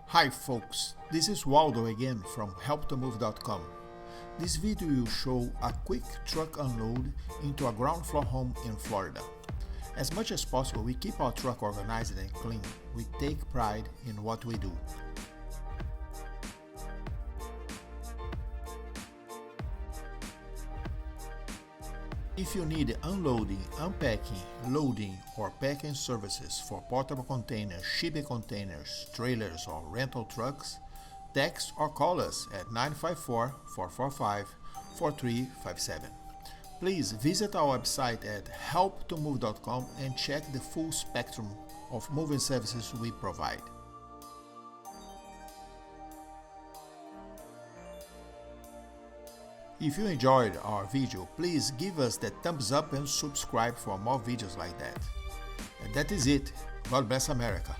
Hi folks, this is Waldo again from helptomove.com. This video will show a quick truck unload into a ground floor home in Florida. As much as possible, we keep our truck organized and clean. We take pride in what we do. If you need unloading, unpacking, loading, or packing services for portable containers, shipping containers, trailers, or rental trucks, text or call us at 954-445-4357. Please visit our website at helptomove.com and check the full spectrum of moving services we provide. If you enjoyed our video, please give us that thumbs up and subscribe for more videos like that. And that is it. God bless America.